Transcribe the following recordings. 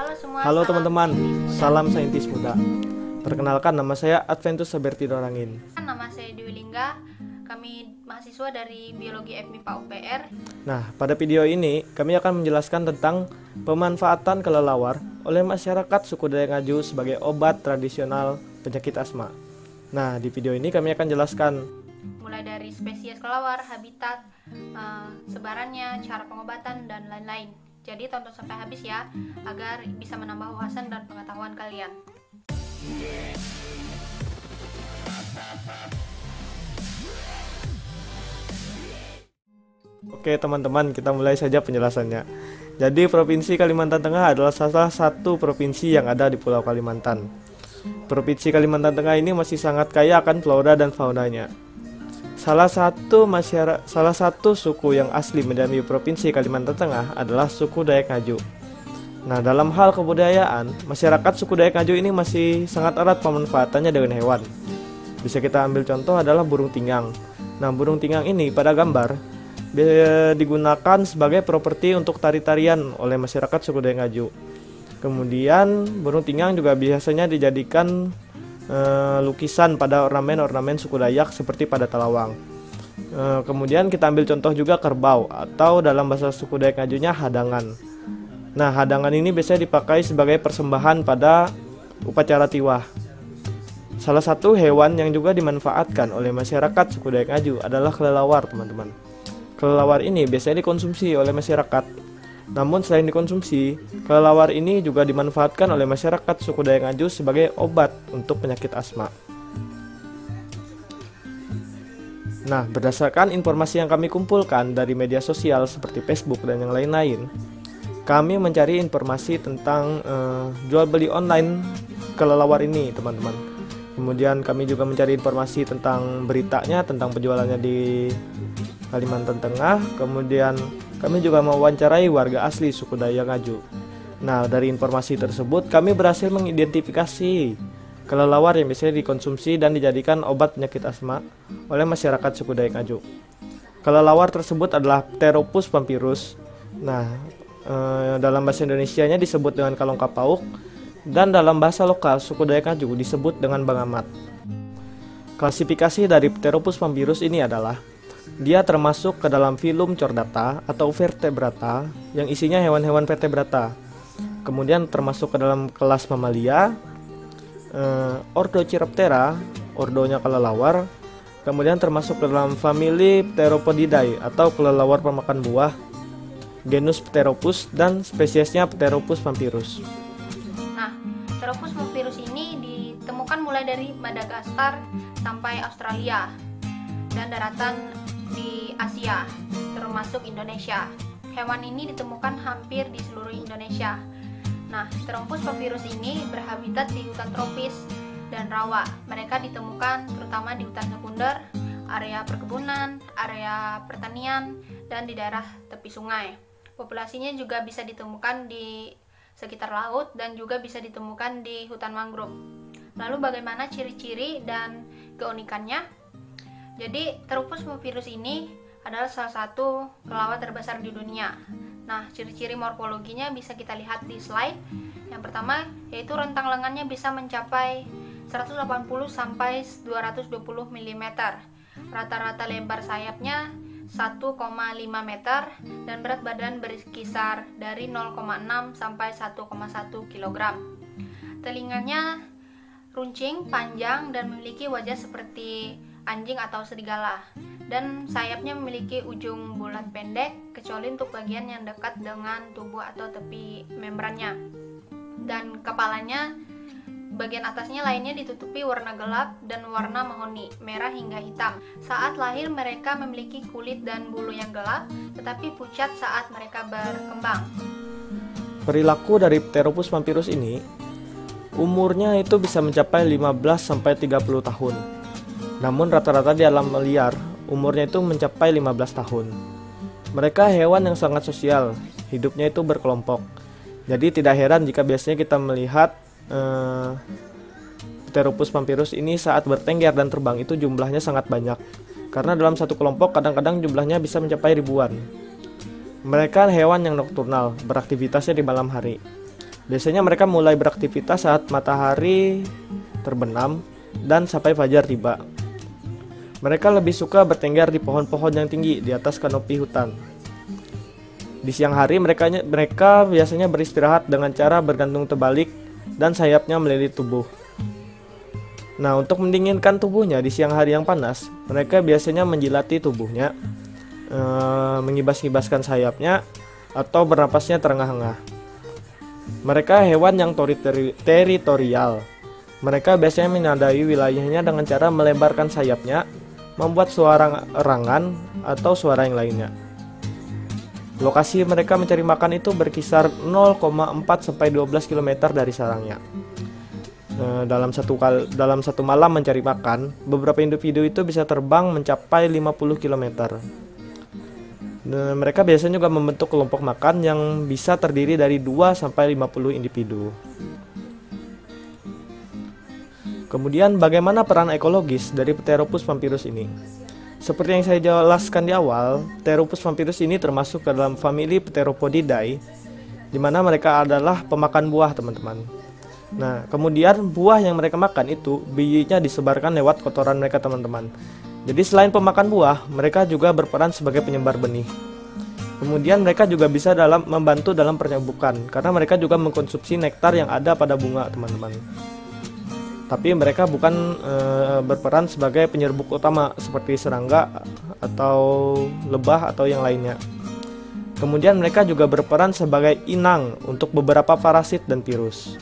Halo semua, Halo salam teman-teman, saintis muda. salam saintis muda. Perkenalkan, nama saya Adventus Saberti Dorangin. Nama saya Dewi Lingga, kami mahasiswa dari Biologi FMIPA UPR. Nah, pada video ini kami akan menjelaskan tentang pemanfaatan kelelawar oleh masyarakat suku Dayak Ngaju sebagai obat tradisional penyakit asma. Nah, di video ini kami akan jelaskan Mulai dari spesies kelelawar, habitat, sebarannya, cara pengobatan, dan lain-lain. Jadi tonton sampai habis ya, agar bisa menambah wawasan dan pengetahuan kalian. Oke teman-teman, kita mulai saja penjelasannya. Jadi Provinsi Kalimantan Tengah adalah salah satu provinsi yang ada di Pulau Kalimantan. Provinsi Kalimantan Tengah ini masih sangat kaya akan flora dan faunanya. Salah satu suku yang asli mendiami Provinsi Kalimantan Tengah adalah suku Dayak Ngaju. Nah, dalam hal kebudayaan, masyarakat suku Dayak Ngaju ini masih sangat erat pemanfaatannya dengan hewan. Bisa kita ambil contoh adalah burung tinggang. Nah, burung tinggang ini pada gambar digunakan sebagai properti untuk tari-tarian oleh masyarakat suku Dayak Ngaju. Kemudian burung tinggang juga biasanya dijadikan lukisan pada ornamen-ornamen suku Dayak seperti pada Talawang. Kemudian kita ambil contoh juga kerbau atau dalam bahasa suku Dayak Ngajunya hadangan. Nah, hadangan ini biasanya dipakai sebagai persembahan pada upacara tiwah. Salah satu hewan yang juga dimanfaatkan oleh masyarakat suku Dayak Ngaju adalah kelelawar, teman-teman. Kelelawar ini biasanya dikonsumsi oleh masyarakat. Namun selain dikonsumsi, kelelawar ini juga dimanfaatkan oleh masyarakat suku Dayak Ngaju sebagai obat untuk penyakit asma. Nah, berdasarkan informasi yang kami kumpulkan dari media sosial seperti Facebook dan yang lain-lain, kami mencari informasi tentang jual beli online kelelawar ini, teman-teman. Kemudian kami juga mencari informasi tentang beritanya, tentang penjualannya di Kalimantan Tengah. Kemudian kami juga mewawancarai warga asli suku Dayak Ngaju. Nah, dari informasi tersebut kami berhasil mengidentifikasi kelelawar yang biasanya dikonsumsi dan dijadikan obat penyakit asma oleh masyarakat suku Dayak Ngaju. Kelelawar tersebut adalah Pteropus pampirus. Nah, dalam bahasa Indonesianya disebut dengan kalongka pauk, dan dalam bahasa lokal suku Dayak Ngaju disebut dengan bangamat. Klasifikasi dari Pteropus pampirus ini adalah dia termasuk ke dalam filum Chordata atau vertebrata yang isinya hewan-hewan vertebrata. Kemudian termasuk ke dalam kelas mamalia, ordo Chiroptera, ordonya kelelawar. Kemudian termasuk ke dalam famili Pteropodidae atau kelelawar pemakan buah, genus Pteropus, dan spesiesnya Pteropus pampirus. Nah, Pteropus pampirus ini ditemukan mulai dari Madagaskar sampai Australia dan daratan di Asia, termasuk Indonesia. Hewan ini ditemukan hampir di seluruh Indonesia. Nah, Pteropus pampirus ini berhabitat di hutan tropis dan rawa. Mereka ditemukan terutama di hutan sekunder, area perkebunan, area pertanian, dan di daerah tepi sungai. Populasinya juga bisa ditemukan di sekitar laut dan juga bisa ditemukan di hutan mangrove. Lalu bagaimana ciri-ciri dan keunikannya? Jadi, Pteropus pampirus ini adalah salah satu kelelawar terbesar di dunia. Nah, ciri-ciri morfologinya bisa kita lihat di slide. Yang pertama, yaitu rentang lengannya bisa mencapai 180 sampai 220 mm. Rata-rata lebar sayapnya 1,5 meter dan berat badan berkisar dari 0,6 sampai 1,1 kg. Telinganya runcing, panjang, dan memiliki wajah seperti anjing atau serigala, dan sayapnya memiliki ujung bulat pendek kecuali untuk bagian yang dekat dengan tubuh atau tepi membrannya. Dan kepalanya bagian atasnya lainnya ditutupi warna gelap dan warna mahoni, merah hingga hitam. Saat lahir mereka memiliki kulit dan bulu yang gelap tetapi pucat saat mereka berkembang. Perilaku dari Pteropus pampirus ini umurnya itu bisa mencapai 15 sampai 30 tahun. Namun rata-rata di alam liar umurnya itu mencapai 15 tahun. Mereka hewan yang sangat sosial, hidupnya itu berkelompok. Jadi tidak heran jika biasanya kita melihat Pteropus pampirus ini saat bertengger dan terbang itu jumlahnya sangat banyak. Karena dalam satu kelompok kadang-kadang jumlahnya bisa mencapai ribuan. Mereka hewan yang nokturnal, beraktivitasnya di malam hari. Biasanya mereka mulai beraktivitas saat matahari terbenam dan sampai fajar tiba. Mereka lebih suka bertengger di pohon-pohon yang tinggi di atas kanopi hutan. Di siang hari mereka biasanya beristirahat dengan cara bergantung terbalik dan sayapnya melilit tubuh. Nah, untuk mendinginkan tubuhnya di siang hari yang panas, mereka biasanya menjilati tubuhnya, mengibas-ibaskan sayapnya, atau bernapasnya terengah-engah. Mereka hewan yang teritorial. Mereka biasanya menandai wilayahnya dengan cara melebarkan sayapnya, membuat suara erangan atau suara yang lainnya. Lokasi mereka mencari makan itu berkisar 0,4 sampai 12 km dari sarangnya. Dalam satu malam mencari makan, beberapa individu itu bisa terbang mencapai 50 km. Mereka biasanya juga membentuk kelompok makan yang bisa terdiri dari 2 sampai 50 individu. Kemudian bagaimana peran ekologis dari Pteropus vampirus ini? Seperti yang saya jelaskan di awal, Pteropus vampirus ini termasuk ke dalam famili Pteropodidae, di mana mereka adalah pemakan buah, teman-teman. Nah, kemudian buah yang mereka makan itu bijinya disebarkan lewat kotoran mereka, teman-teman. Jadi selain pemakan buah, mereka juga berperan sebagai penyebar benih. Kemudian mereka juga bisa membantu dalam penyerbukan, karena mereka juga mengkonsumsi nektar yang ada pada bunga, teman-teman. Tapi mereka bukan berperan sebagai penyerbuk utama seperti serangga atau lebah atau yang lainnya. Kemudian mereka juga berperan sebagai inang untuk beberapa parasit dan virus.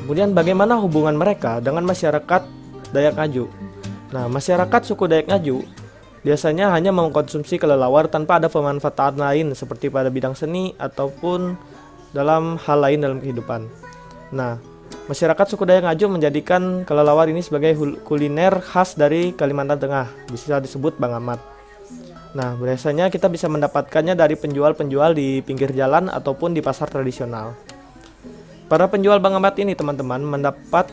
Kemudian bagaimana hubungan mereka dengan masyarakat Dayak Ngaju? Nah, masyarakat suku Dayak Ngaju biasanya hanya mengkonsumsi kelelawar tanpa ada pemanfaatan lain seperti pada bidang seni ataupun dalam hal lain dalam kehidupan. Nah, masyarakat suku Dayak Ngaju menjadikan kelelawar ini sebagai kuliner khas dari Kalimantan Tengah, bisa disebut Bangamat. Nah, biasanya kita bisa mendapatkannya dari penjual-penjual di pinggir jalan ataupun di pasar tradisional. Para penjual bangamat ini, teman-teman, mendapat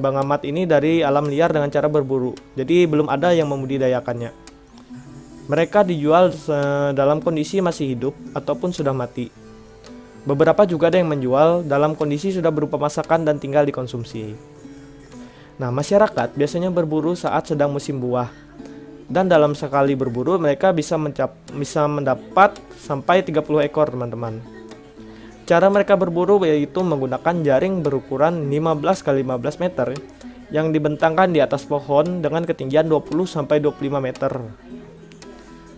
bangamat ini dari alam liar dengan cara berburu. Jadi belum ada yang membudidayakannya. Mereka dijual dalam kondisi masih hidup ataupun sudah mati. Beberapa juga ada yang menjual dalam kondisi sudah berupa masakan dan tinggal dikonsumsi. Nah, masyarakat biasanya berburu saat sedang musim buah. Dan dalam sekali berburu mereka bisa mendapat sampai 30 ekor, teman-teman. Cara mereka berburu yaitu menggunakan jaring berukuran 15 x 15 meter yang dibentangkan di atas pohon dengan ketinggian 20 sampai 25 meter.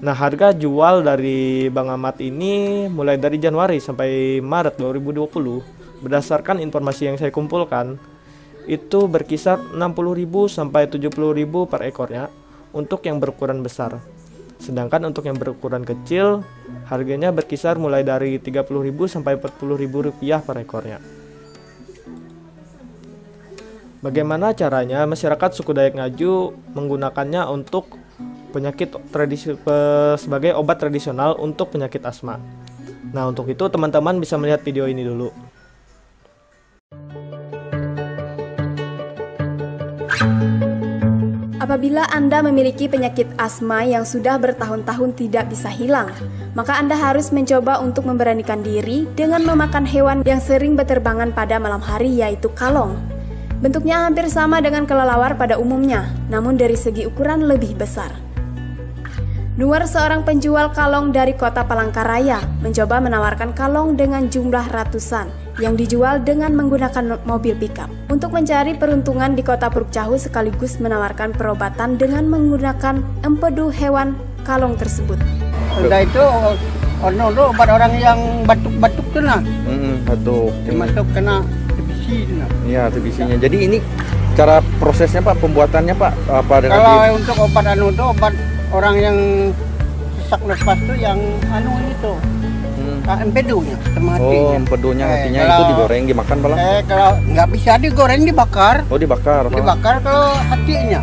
Nah, harga jual dari bangamat ini mulai dari Januari sampai Maret 2020 berdasarkan informasi yang saya kumpulkan itu berkisar 60.000 sampai 70.000 per ekornya untuk yang berukuran besar. Sedangkan untuk yang berukuran kecil harganya berkisar mulai dari 30.000 sampai 40.000 rupiah per ekornya. Bagaimana caranya masyarakat suku Dayak Ngaju menggunakannya untuk penyakit sebagai obat tradisional untuk penyakit asma? Nah, untuk itu teman-teman bisa melihat video ini dulu. Apabila Anda memiliki penyakit asma yang sudah bertahun-tahun tidak bisa hilang, maka Anda harus mencoba untuk memberanikan diri dengan memakan hewan yang sering berterbangan pada malam hari, yaitu kalong. Bentuknya hampir sama dengan kelelawar pada umumnya, namun dari segi ukuran lebih besar. Nuar, seorang penjual kalong dari kota Palangkaraya, mencoba menawarkan kalong dengan jumlah ratusan yang dijual dengan menggunakan mobil pickup untuk mencari peruntungan di kota Puruk Cahu, sekaligus menawarkan perobatan dengan menggunakan empedu hewan kalong tersebut. Udah itu obat orang yang batuk-batuk tuh nah. Batuk. Termasuk kena TBC nah. Iya, TBC-nya. Jadi ini cara prosesnya Pak, pembuatannya Pak, apa dengan kalau untuk obat itu obat orang yang sesak nafas tuh yang itu. Empedunya sama hatinya. Oh, empedunya hatinya itu digoreng, dimakan Pak? Kalau nggak bisa digoreng, dibakar. Oh, dibakar Pak? Dibakar kalau hatinya.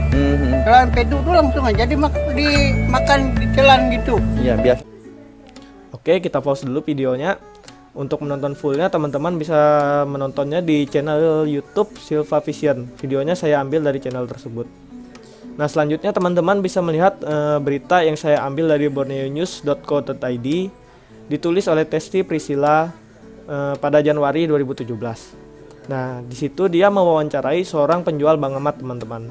Kalau empedu itu langsung aja dimakan, ditelan gitu. Iya, biasa. Oke, kita pause dulu videonya. Untuk menonton fullnya teman-teman bisa menontonnya di channel YouTube Silva Vision. Videonya saya ambil dari channel tersebut. Nah, selanjutnya teman-teman bisa melihat berita yang saya ambil dari borneonews.co.id. ditulis oleh Testi Priscilla pada Januari 2017. Nah, di situ dia mewawancarai seorang penjual Bang Ahmad, teman-teman.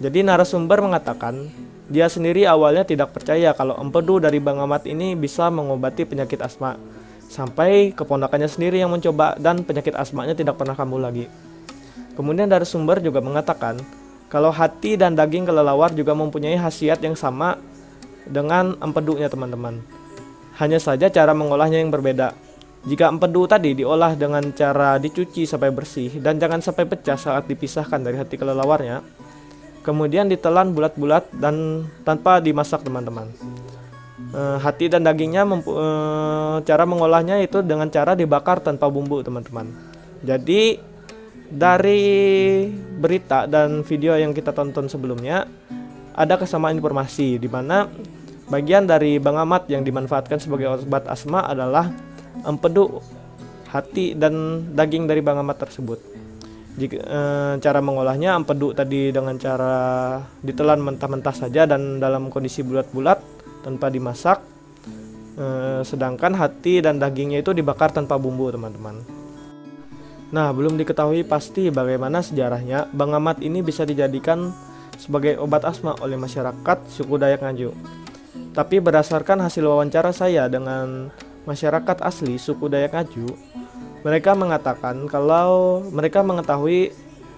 Jadi narasumber mengatakan dia sendiri awalnya tidak percaya kalau empedu dari Bang Ahmad ini bisa mengobati penyakit asma. Sampai keponakannya sendiri yang mencoba dan penyakit asmanya tidak pernah kambuh lagi. Kemudian narasumber juga mengatakan kalau hati dan daging kelelawar juga mempunyai khasiat yang sama dengan empedunya, teman-teman. Hanya saja cara mengolahnya yang berbeda. Jika empedu tadi diolah dengan cara dicuci sampai bersih dan jangan sampai pecah saat dipisahkan dari hati kelelawarnya, kemudian ditelan bulat-bulat dan tanpa dimasak, teman-teman. Hati dan dagingnya cara mengolahnya itu dengan cara dibakar tanpa bumbu, teman-teman. Jadi dari berita dan video yang kita tonton sebelumnya ada kesamaan informasi di mana bagian dari Bang Ahmad yang dimanfaatkan sebagai obat asma adalah empedu hati dan daging dari Bang Ahmad tersebut. Jika cara mengolahnya, empedu tadi dengan cara ditelan mentah-mentah saja dan dalam kondisi bulat-bulat tanpa dimasak, sedangkan hati dan dagingnya itu dibakar tanpa bumbu, teman-teman. Nah, belum diketahui pasti bagaimana sejarahnya Bang Ahmad ini bisa dijadikan sebagai obat asma oleh masyarakat suku Dayak Ngaju. Tapi berdasarkan hasil wawancara saya dengan masyarakat asli suku Dayak Ngaju, mereka mengatakan kalau mereka mengetahui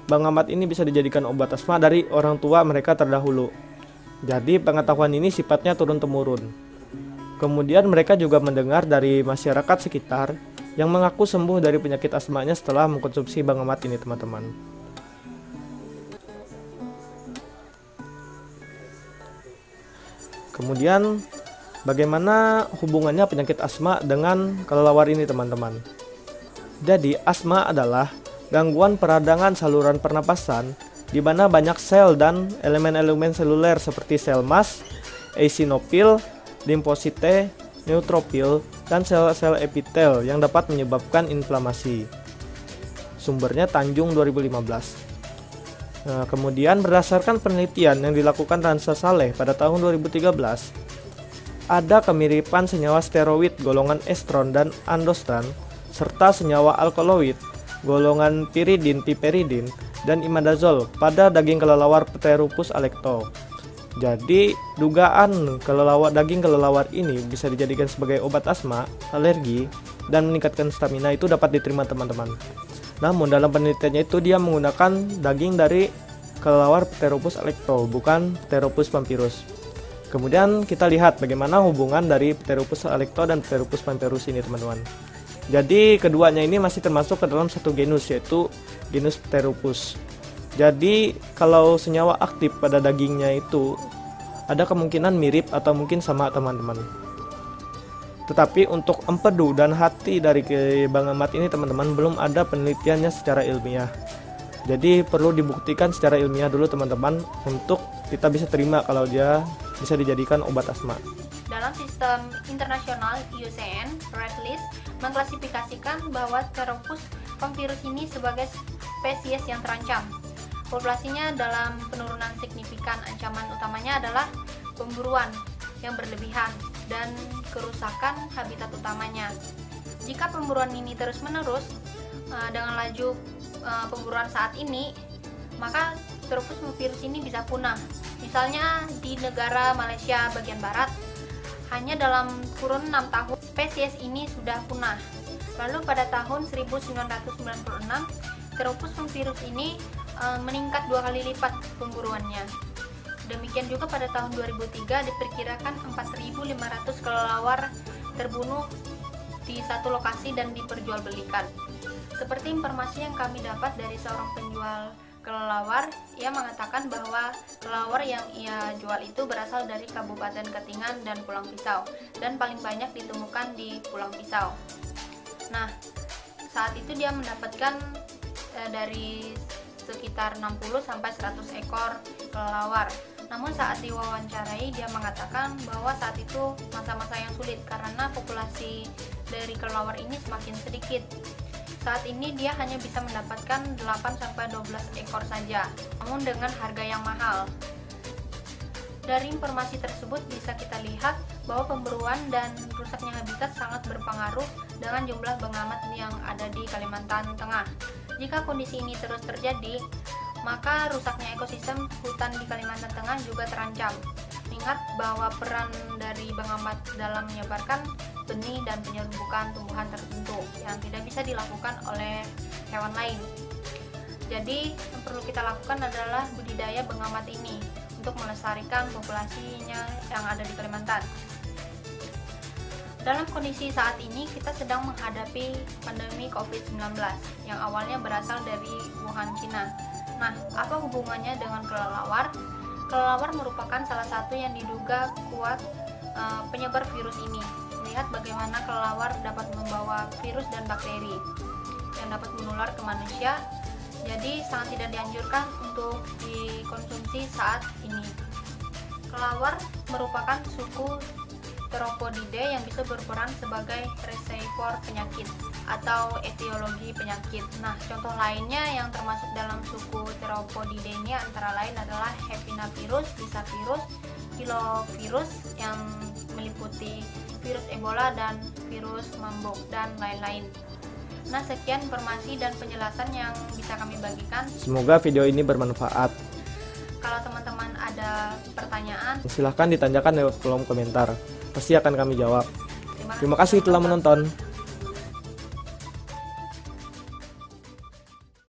Bang Ahmad ini bisa dijadikan obat asma dari orang tua mereka terdahulu. Jadi pengetahuan ini sifatnya turun-temurun. Kemudian mereka juga mendengar dari masyarakat sekitar yang mengaku sembuh dari penyakit asmanya setelah mengkonsumsi Bang Ahmad ini, teman-teman. Kemudian bagaimana hubungannya penyakit asma dengan kelelawar ini, teman-teman? Jadi asma adalah gangguan peradangan saluran pernapasan di mana banyak sel dan elemen-elemen seluler seperti sel mas, eosinofil, limfosite, neutrofil, dan sel-sel epitel yang dapat menyebabkan inflamasi. Sumbernya Tanjung 2015. Kemudian berdasarkan penelitian yang dilakukan Ransa Saleh pada tahun 2013, ada kemiripan senyawa steroid golongan estron dan andostran serta senyawa alkaloid golongan piridin, piperidin, dan imidazol pada daging kelelawar Pteropus alecto. Jadi dugaan daging kelelawar ini bisa dijadikan sebagai obat asma, alergi, dan meningkatkan stamina itu dapat diterima, teman-teman. Namun dalam penelitiannya itu dia menggunakan daging dari kelelawar Pteropus alecto, bukan Pteropus pampirus. Kemudian kita lihat bagaimana hubungan dari Pteropus alecto dan Pteropus pampirus ini, teman-teman. Jadi keduanya ini masih termasuk ke dalam satu genus, yaitu genus Pteropus. Jadi kalau senyawa aktif pada dagingnya itu ada kemungkinan mirip atau mungkin sama, teman-teman. Tetapi untuk empedu dan hati dari Bang Ahmad ini, teman-teman, belum ada penelitiannya secara ilmiah. Jadi perlu dibuktikan secara ilmiah dulu, teman-teman, untuk kita bisa terima kalau dia bisa dijadikan obat asma. Dalam sistem internasional IUCN, Red List mengklasifikasikan bahwa Pteropus pampirus ini sebagai spesies yang terancam. Populasinya dalam penurunan signifikan. Ancaman utamanya adalah pemburuan yang berlebihan dan kerusakan habitat utamanya. Jika pemburuan ini terus-menerus dengan laju pemburuan saat ini, maka Pteropus pampirus ini bisa punah. Misalnya di negara Malaysia bagian barat, hanya dalam kurun 6 tahun spesies ini sudah punah. Lalu pada tahun 1996, Pteropus pampirus ini meningkat 2 kali lipat pemburuannya. Demikian juga pada tahun 2003 diperkirakan 4.500 kelelawar terbunuh di satu lokasi dan diperjualbelikan. Seperti informasi yang kami dapat dari seorang penjual kelelawar, ia mengatakan bahwa kelelawar yang ia jual itu berasal dari Kabupaten Katingan dan Pulang Pisau, dan paling banyak ditemukan di Pulang Pisau. Nah, saat itu dia mendapatkan dari sekitar 60 sampai 100 ekor kelelawar. Namun saat diwawancarai dia mengatakan bahwa saat itu masa-masa yang sulit karena populasi dari kelelawar ini semakin sedikit. Saat ini dia hanya bisa mendapatkan 8 sampai 12 ekor saja, namun dengan harga yang mahal. Dari informasi tersebut bisa kita lihat bahwa pemburuan dan rusaknya habitat sangat berpengaruh dengan jumlah pengamat yang ada di Kalimantan Tengah. Jika kondisi ini terus terjadi, maka rusaknya ekosistem hutan di Kalimantan Tengah juga terancam. Ingat bahwa peran dari pengamat dalam menyebarkan benih dan penyerbukan tumbuhan tertentu yang tidak bisa dilakukan oleh hewan lain. Jadi, yang perlu kita lakukan adalah budidaya pengamat ini untuk melestarikan populasinya yang ada di Kalimantan. Dalam kondisi saat ini, kita sedang menghadapi pandemi COVID-19 yang awalnya berasal dari Wuhan, Cina. Nah, apa hubungannya dengan kelelawar? Kelelawar merupakan salah satu yang diduga kuat penyebar virus ini. Melihat bagaimana kelelawar dapat membawa virus dan bakteri yang dapat menular ke manusia, jadi sangat tidak dianjurkan untuk dikonsumsi saat ini. Kelelawar merupakan suku Theropodidae yang bisa berperan sebagai reservoir penyakit atau etiologi penyakit. Nah, contoh lainnya yang termasuk dalam suku Theropodidae ini antara lain adalah Hepinavirus, Lyssavirus, Filovirus yang meliputi virus Ebola dan virus Mambok dan lain-lain. Nah, sekian informasi dan penjelasan yang bisa kami bagikan. Semoga video ini bermanfaat. Kalau teman-teman ada pertanyaan, Silahkan ditanyakan di kolom komentar. Pasti akan kami jawab. Terima kasih telah menonton.